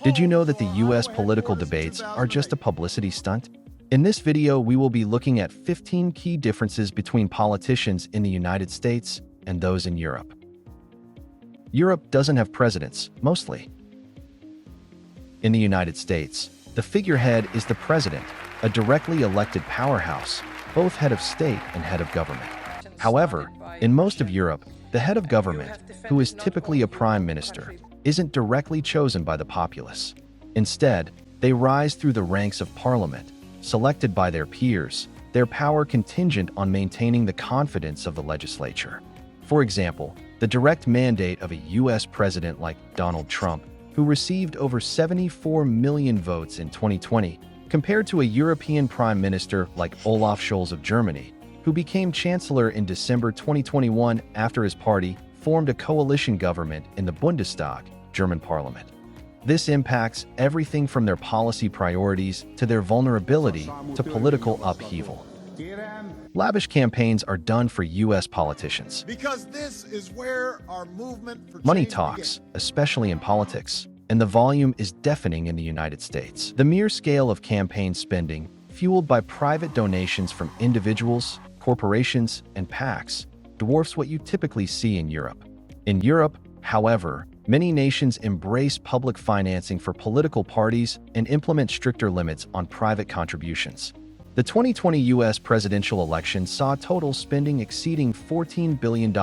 Did you know that the US political debates are just a publicity stunt? In this video, we will be looking at 15 key differences between politicians in the United States and those in Europe. Europe doesn't have presidents, mostly. In the United States, the figurehead is the president, a directly elected powerhouse, both head of state and head of government. However, in most of Europe, the head of government, who is typically a prime minister, isn't directly chosen by the populace. Instead, they rise through the ranks of parliament, selected by their peers, their power contingent on maintaining the confidence of the legislature. For example, the direct mandate of a US president like Donald Trump, who received over 74 million votes in 2020, compared to a European prime minister like Olaf Scholz of Germany, who became chancellor in December 2021 after his party formed a coalition government in the Bundestag, German parliament. This impacts everything from their policy priorities to their vulnerability to political upheaval. Lavish campaigns are done for U.S. politicians. Because this is where our movement for Money change talks, especially in politics, and the volume is deafening in the United States. The mere scale of campaign spending, fueled by private donations from individuals, corporations, and PACs, dwarfs what you typically see in Europe. In Europe, however, many nations embrace public financing for political parties and implement stricter limits on private contributions. The 2020 U.S. presidential election saw total spending exceeding $14 billion,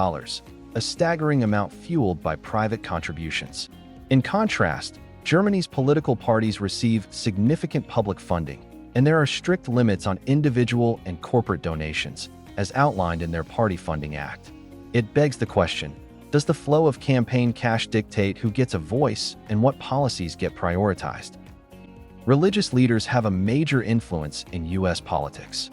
a staggering amount fueled by private contributions. In contrast, Germany's political parties receive significant public funding, and there are strict limits on individual and corporate donations, as outlined in their Party Funding Act. It begs the question, does the flow of campaign cash dictate who gets a voice and what policies get prioritized? Religious leaders have a major influence in U.S. politics.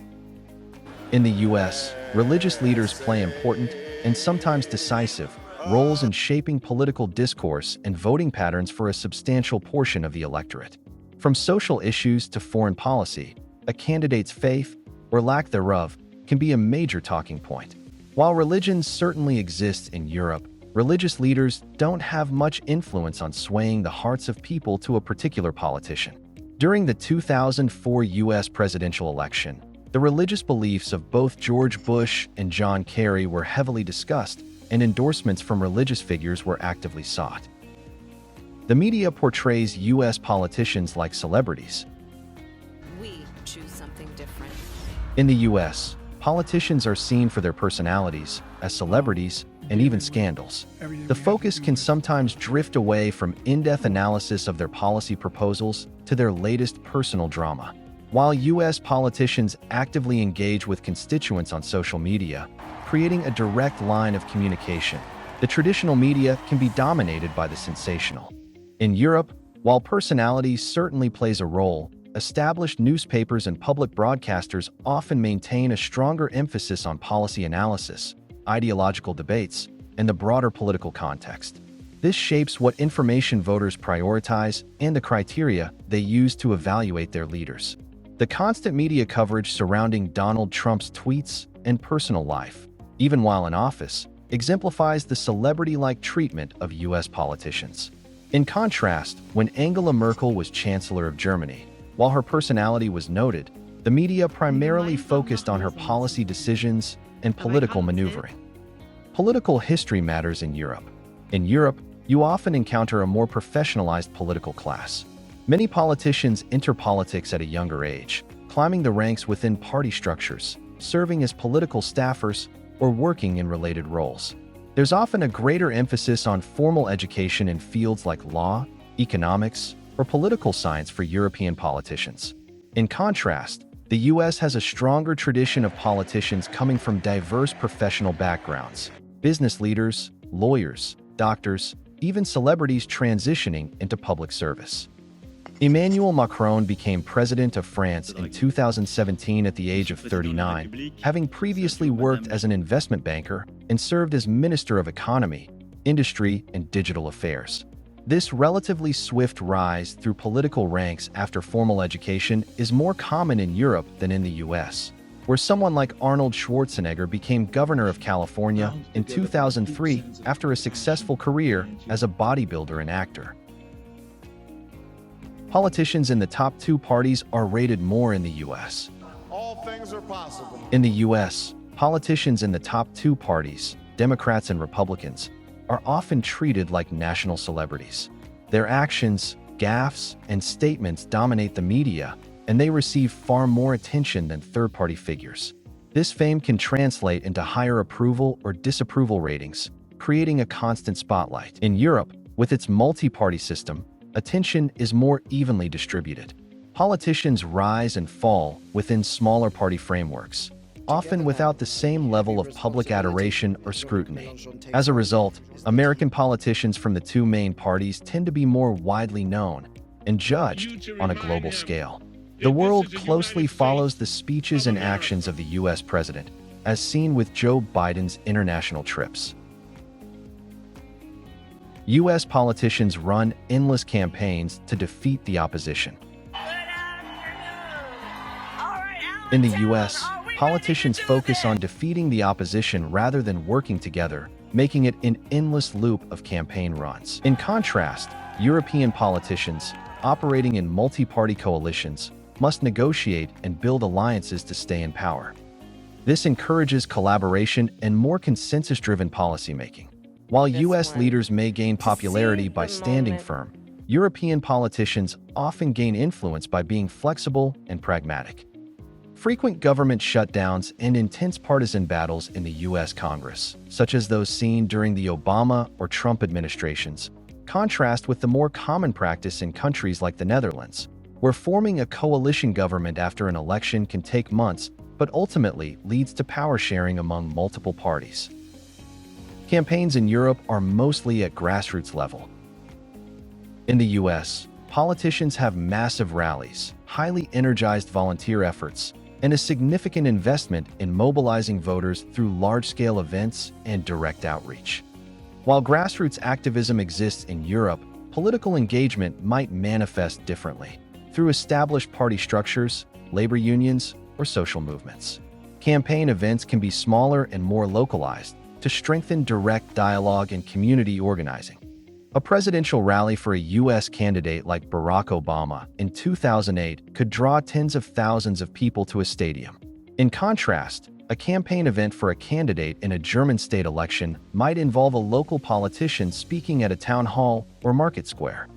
In the U.S., religious leaders play important and sometimes decisive roles in shaping political discourse and voting patterns for a substantial portion of the electorate. From social issues to foreign policy, a candidate's faith, or lack thereof, can be a major talking point. While religion certainly exists in Europe, religious leaders don't have much influence on swaying the hearts of people to a particular politician. During the 2004 U.S. presidential election, the religious beliefs of both George Bush and John Kerry were heavily discussed, and endorsements from religious figures were actively sought. The media portrays U.S. politicians like celebrities. We choose something different. In the U.S., politicians are seen for their personalities, as celebrities, and even scandals. The focus can sometimes drift away from in-depth analysis of their policy proposals to their latest personal drama. While U.S. politicians actively engage with constituents on social media, creating a direct line of communication, the traditional media can be dominated by the sensational. In Europe, while personality certainly plays a role, established newspapers and public broadcasters often maintain a stronger emphasis on policy analysis, ideological debates, and the broader political context. This shapes what information voters prioritize and the criteria they use to evaluate their leaders. The constant media coverage surrounding Donald Trump's tweets and personal life, even while in office, exemplifies the celebrity-like treatment of U.S. politicians. In contrast, when Angela Merkel was Chancellor of Germany, while her personality was noted, the media primarily focused on her policy decisions and political maneuvering. Political history matters in Europe. In Europe, you often encounter a more professionalized political class. Many politicians enter politics at a younger age, climbing the ranks within party structures, serving as political staffers, or working in related roles. There's often a greater emphasis on formal education in fields like law, economics, or political science for European politicians. In contrast, the U.S. has a stronger tradition of politicians coming from diverse professional backgrounds: business leaders, lawyers, doctors, even celebrities transitioning into public service. Emmanuel Macron became president of France in 2017 at the age of 39, having previously worked as an investment banker and served as Minister of Economy, Industry, and Digital Affairs. This relatively swift rise through political ranks after formal education is more common in Europe than in the US, where someone like Arnold Schwarzenegger became governor of California in 2003 after a successful career as a bodybuilder and actor. Politicians in the top two parties are rated more in the US. All things are possible. In the US, politicians in the top two parties, Democrats and Republicans, are often treated like national celebrities. Their actions, gaffes, and statements dominate the media, and they receive far more attention than third-party figures. This fame can translate into higher approval or disapproval ratings, creating a constant spotlight. In Europe, with its multi-party system, attention is more evenly distributed. Politicians rise and fall within smaller party frameworks, often without the same level of public adoration or scrutiny. As a result, American politicians from the two main parties tend to be more widely known and judged on a global scale. The world closely follows the speeches and actions of the US president, as seen with Joe Biden's international trips. US politicians run endless campaigns to defeat the opposition. In the US, politicians focus on defeating the opposition rather than working together, making it an endless loop of campaign runs. In contrast, European politicians, operating in multi-party coalitions, must negotiate and build alliances to stay in power. This encourages collaboration and more consensus-driven policymaking. While US leaders may gain popularity by standing firm, European politicians often gain influence by being flexible and pragmatic. Frequent government shutdowns and intense partisan battles in the US Congress, such as those seen during the Obama or Trump administrations, contrast with the more common practice in countries like the Netherlands, where forming a coalition government after an election can take months, but ultimately leads to power sharing among multiple parties. Campaigns in Europe are mostly at grassroots level. In the US, politicians have massive rallies, highly energized volunteer efforts, and a significant investment in mobilizing voters through large-scale events and direct outreach. While grassroots activism exists in Europe, political engagement might manifest differently, through established party structures, labor unions, or social movements. Campaign events can be smaller and more localized to strengthen direct dialogue and community organizing. A presidential rally for a US candidate like Barack Obama in 2008 could draw tens of thousands of people to a stadium. In contrast, a campaign event for a candidate in a German state election might involve a local politician speaking at a town hall or market square.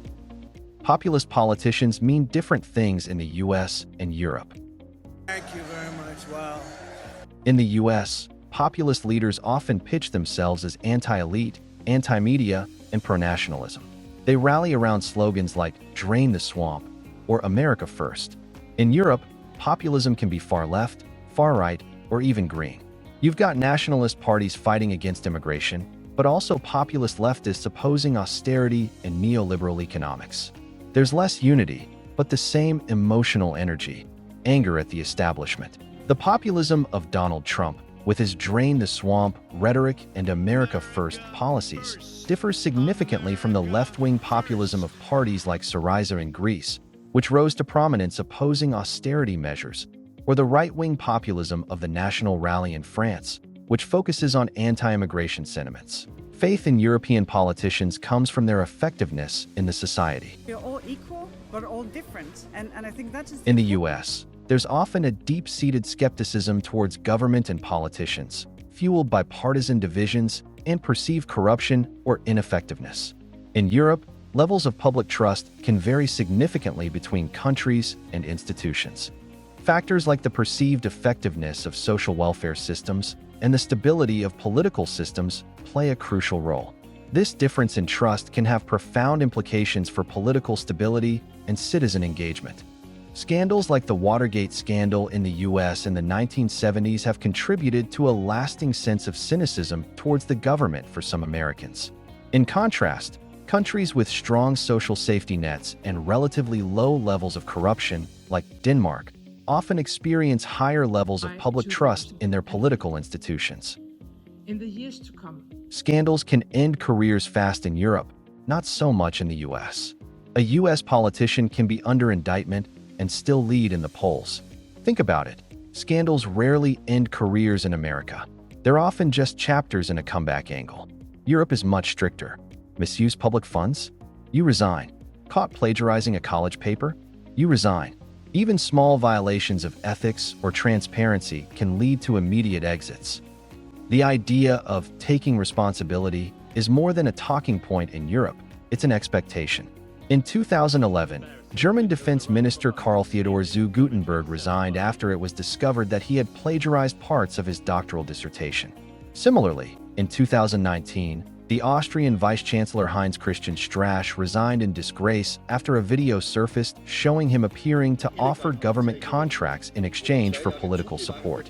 Populist politicians mean different things in the US and Europe. Thank you very much. Wow. In the US, populist leaders often pitch themselves as anti-elite, anti-media, and pro-nationalism. They rally around slogans like "Drain the Swamp" or "America First." In Europe, populism can be far left, far right, or even green. You've got nationalist parties fighting against immigration, but also populist leftists opposing austerity and neoliberal economics. There's less unity, but the same emotional energy, anger at the establishment. The populism of Donald Trump, with his "Drain the Swamp" rhetoric and "America First" policies, differs significantly from the left-wing populism of parties like Syriza in Greece, which rose to prominence opposing austerity measures, or the right-wing populism of the National Rally in France, which focuses on anti-immigration sentiments. Faith in European politicians comes from their effectiveness in the society. We're all equal, but all different, and I think that is In the US, there's often a deep-seated skepticism towards government and politicians, fueled by partisan divisions and perceived corruption or ineffectiveness. In Europe, levels of public trust can vary significantly between countries and institutions. Factors like the perceived effectiveness of social welfare systems and the stability of political systems play a crucial role. This difference in trust can have profound implications for political stability and citizen engagement. Scandals like the Watergate scandal in the US in the 1970s have contributed to a lasting sense of cynicism towards the government for some Americans. In contrast, countries with strong social safety nets and relatively low levels of corruption, like Denmark, often experience higher levels of public trust in their political institutions. In the years to come, Scandals can end careers fast in Europe, not so much in the US. A US politician can be under indictment and still lead in the polls. Think about it. Scandals rarely end careers in America. They're often just chapters in a comeback angle. Europe is much stricter. Misuse public funds? You resign. Caught plagiarizing a college paper? You resign. Even small violations of ethics or transparency can lead to immediate exits. The idea of taking responsibility is more than a talking point in Europe, it's an expectation. In 2011, German Defense Minister Karl Theodor zu Guttenberg resigned after it was discovered that he had plagiarized parts of his doctoral dissertation. Similarly, in 2019, the Austrian Vice-Chancellor Heinz Christian Strache resigned in disgrace after a video surfaced showing him appearing to offer government contracts in exchange for political support.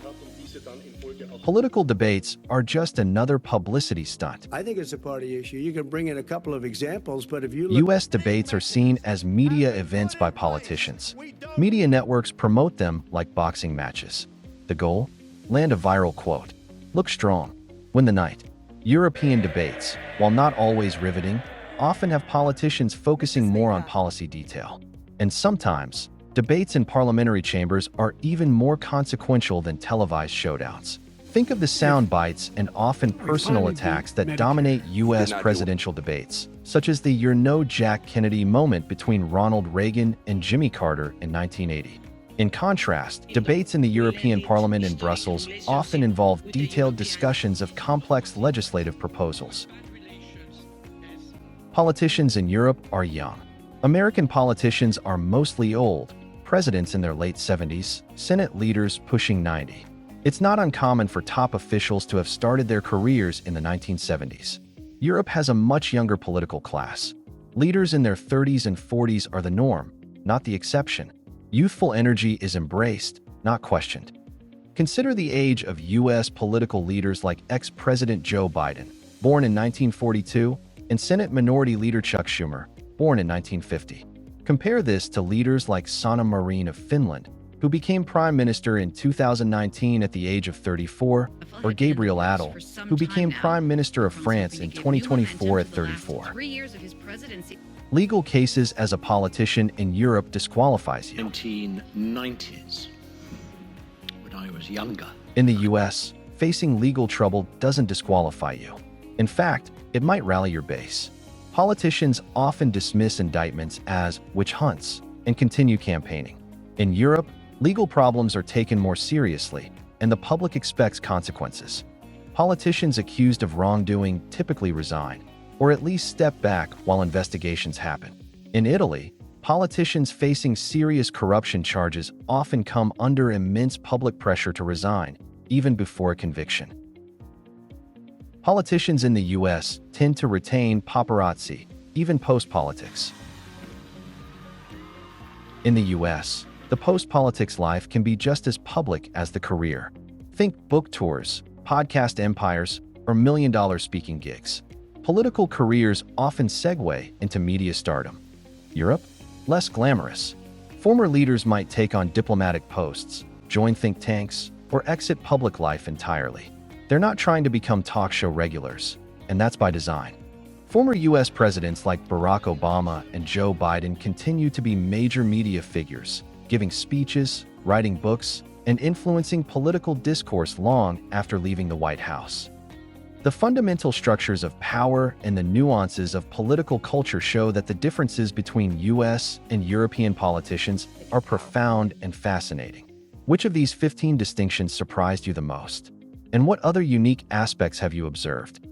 Political debates are just another publicity stunt. I think it's a party issue. You can bring in a couple of examples, but if you look... U.S. debates are seen as media events by politicians. Media networks promote them like boxing matches. The goal? Land a viral quote. Look strong. Win the night. European debates, while not always riveting, often have politicians focusing more on policy detail. And sometimes, debates in parliamentary chambers are even more consequential than televised showdowns. Think of the sound bites and often personal attacks that dominate U.S. presidential debates, such as the "You're no Jack Kennedy" moment between Ronald Reagan and Jimmy Carter in 1980. In contrast, debates in the European Parliament in Brussels often involve detailed discussions of complex legislative proposals. Politicians in Europe are young. American politicians are mostly old, presidents in their late 70s, Senate leaders pushing 90. It's not uncommon for top officials to have started their careers in the 1970s. Europe has a much younger political class. Leaders in their 30s and 40s are the norm, not the exception. Youthful energy is embraced, not questioned. Consider the age of U.S. political leaders like ex-President Joe Biden, born in 1942, and Senate Minority Leader Chuck Schumer, born in 1950. Compare this to leaders like Sanna Marin of Finland, who became Prime Minister in 2019 at the age of 34, or Gabriel Attal, who became Prime Minister of France in 2024 at 34. Legal cases as a politician in Europe disqualifies you. 1990s, when I was younger. In the US, facing legal trouble doesn't disqualify you. In fact, it might rally your base. Politicians often dismiss indictments as witch hunts and continue campaigning. In Europe, legal problems are taken more seriously, and the public expects consequences. Politicians accused of wrongdoing typically resign, or at least step back while investigations happen. In Italy, politicians facing serious corruption charges often come under immense public pressure to resign, even before a conviction. Politicians in the US tend to retain paparazzi, even post-politics. In the US, the post-politics life can be just as public as the career. Think book tours, podcast empires, or million-dollar speaking gigs. Political careers often segue into media stardom. Europe? Less glamorous. Former leaders might take on diplomatic posts, join think tanks, or exit public life entirely. They're not trying to become talk show regulars, and that's by design. Former U.S. presidents like Barack Obama and Joe Biden continue to be major media figures, giving speeches, writing books, and influencing political discourse long after leaving the White House. The fundamental structures of power and the nuances of political culture show that the differences between U.S. and European politicians are profound and fascinating. Which of these 15 distinctions surprised you the most? And what other unique aspects have you observed?